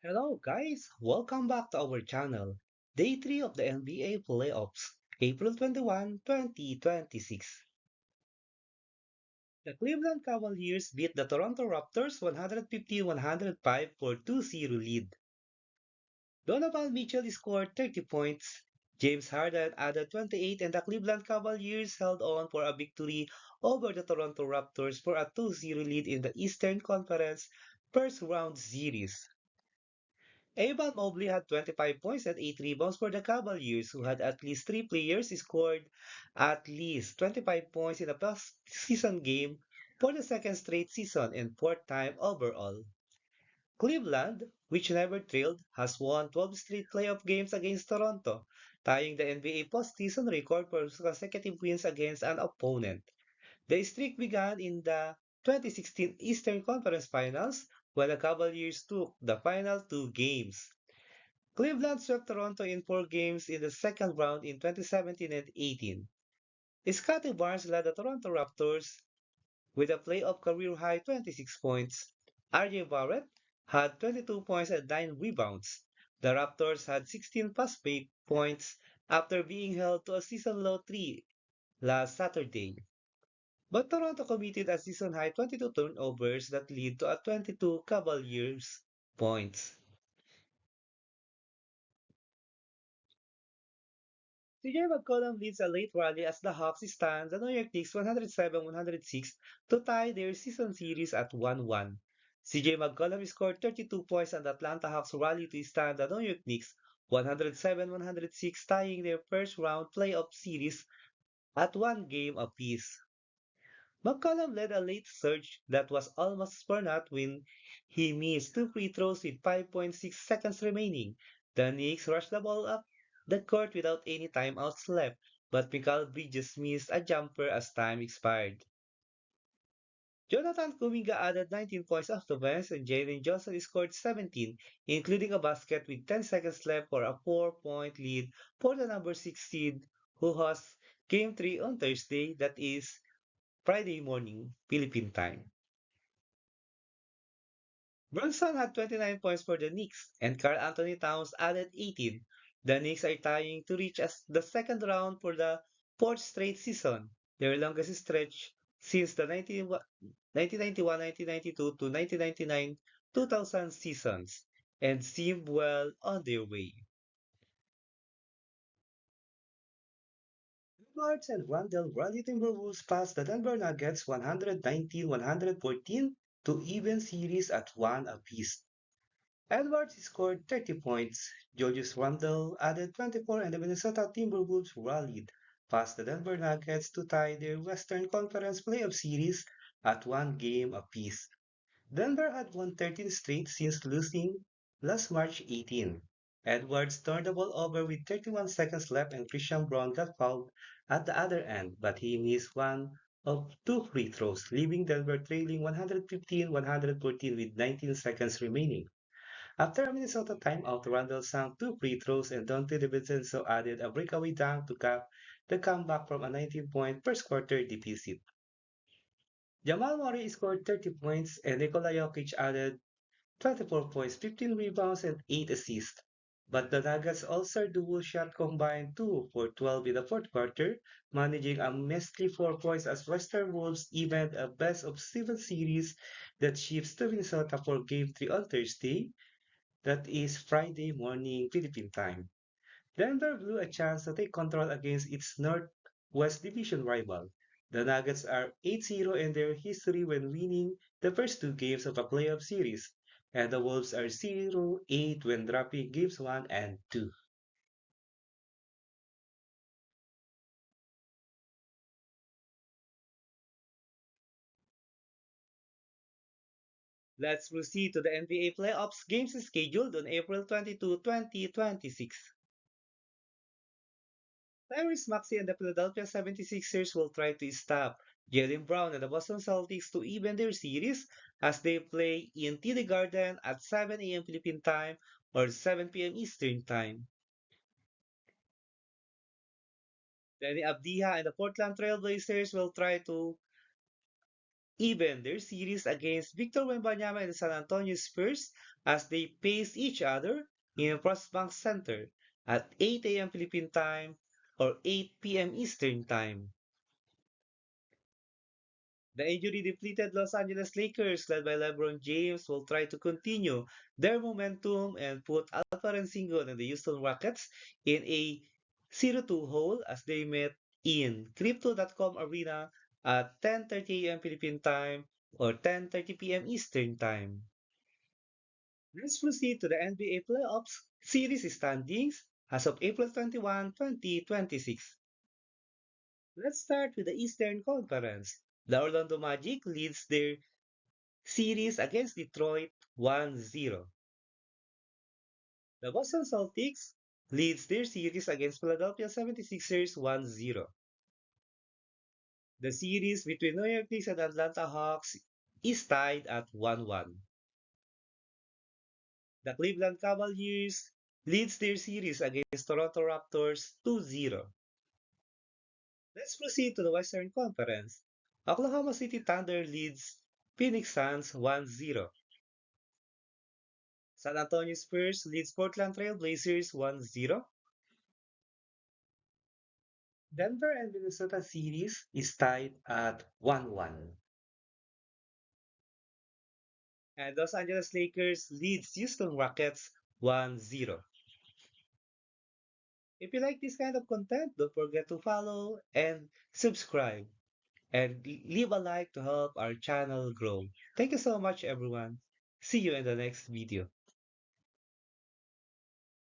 Hello guys, welcome back to our channel. Day 3 of the NBA playoffs, April 21, 2026. The Cleveland Cavaliers beat the Toronto Raptors 150-105 for 2-0 lead. Donovan Mitchell scored 30 points. James Harden added 28 and the Cleveland Cavaliers held on for a victory over the Toronto Raptors for a 2-0 lead in the Eastern Conference first round series. Evan Mobley had 25 points and 8 rebounds for the Cavaliers, who had at least three players scored at least 25 points in a postseason game for the second straight season and fourth time overall. Cleveland, which never trailed, has won 12 straight playoff games against Toronto, tying the NBA postseason record for consecutive wins against an opponent. The streak began in the 2016 Eastern Conference Finals when the Cavaliers took the final two games. Cleveland swept Toronto in four games in the second round in 2017 and 18. Scottie Barnes led the Toronto Raptors with a playoff career-high 26 points. RJ Barrett had 22 points and 9 rebounds. The Raptors had 16 fast-break points after being held to a season-low 3 last Saturday. But Toronto committed a season-high 22 turnovers that lead to a 22 Cavaliers points. CJ McCollum leads a late rally as the Hawks stand the New York Knicks 107-106 to tie their season series at 1-1. CJ McCollum scored 32 points and the Atlanta Hawks rally to stand the New York Knicks 107-106, tying their first round playoff series at one game apiece. McCollum led a late surge that was almost for naught when he missed two free throws with 5.6 seconds remaining. The Knicks rushed the ball up the court without any timeouts left, but Mikal Bridges missed a jumper as time expired. Jonathan Kuminga added 19 points off the bench and Jalen Johnson scored 17, including a basket with 10 seconds left for a 4-point lead for the number 6 seed who hosts Game 3 on Thursday, that is Friday morning, Philippine time. Brunson had 29 points for the Knicks, and Karl Anthony Towns added 18. The Knicks are tying to reach as the second round for the fourth straight season, their longest stretch since the 1991-1992 to 1999-2000 seasons, and seem well on their way. Edwards and Randall rally Timberwolves past the Denver Nuggets 119-114 to even series at one apiece. Edwards scored 30 points. Julius Randle added 24 and the Minnesota Timberwolves rallied past the Denver Nuggets to tie their Western Conference playoff series at one game apiece. Denver had won 13 straight since losing last March 18. Edwards turned the ball over with 31 seconds left and Christian Braun got fouled at the other end, but he missed one of two free throws, leaving Denver trailing 115-114 with 19 seconds remaining. After a Minnesota timeout, Randall sank two free throws and Dante DiVincenzo added a breakaway dunk to cap the comeback from a 19-point first quarter deficit. Jamal Murray scored 30 points and Nikola Jokic added 24 points, 15 rebounds, and 8 assists. But the Nuggets all-star duo shot combined 2 for 12 in the fourth quarter, managing a measly 4 points as Western Wolves evened a best-of-7 series that shifts to Minnesota for Game 3 on Thursday, that is Friday morning Philippine time. Denver blew a chance to take control against its Northwest Division rival. The Nuggets are 8-0 in their history when winning the first two games of a playoff series, and the Wolves are 0-8 when dropping games 1 and 2. Let's proceed to the NBA playoffs games scheduled on April 22, 2026. Tyrese Maxey and the Philadelphia 76ers will try to stop Jalen Brown and the Boston Celtics to even their series as they play in TD Garden at 7 a.m. Philippine time or 7 p.m. Eastern time. Danny Abdiha and the Portland Trail Blazers will try to even their series against Victor Wembanyama and the San Antonio Spurs as they face each other in Frostbank Center at 8 a.m. Philippine time or 8 p.m. Eastern time. The injury-depleted Los Angeles Lakers, led by LeBron James, will try to continue their momentum and put Alperen Sengun and the Houston Rockets in a 0-2 hole as they met in Crypto.com Arena at 10:30 a.m. Philippine time or 10:30 p.m. Eastern time. Let's proceed to the NBA playoffs series standings as of April 21, 2026. Let's start with the Eastern Conference. The Orlando Magic leads their series against Detroit 1-0. The Boston Celtics leads their series against Philadelphia 76ers 1-0. The series between New York Knicks and Atlanta Hawks is tied at 1-1. The Cleveland Cavaliers leads their series against Toronto Raptors 2-0. Let's proceed to the Western Conference. Oklahoma City Thunder leads Phoenix Suns 1-0. San Antonio Spurs leads Portland Trail Blazers 1-0. Denver and Minnesota series is tied at 1-1. And Los Angeles Lakers leads Houston Rockets 1-0. If you like this kind of content, don't forget to follow and subscribe and leave a like to help our channel grow. Thank you so much, everyone. See you in the next video.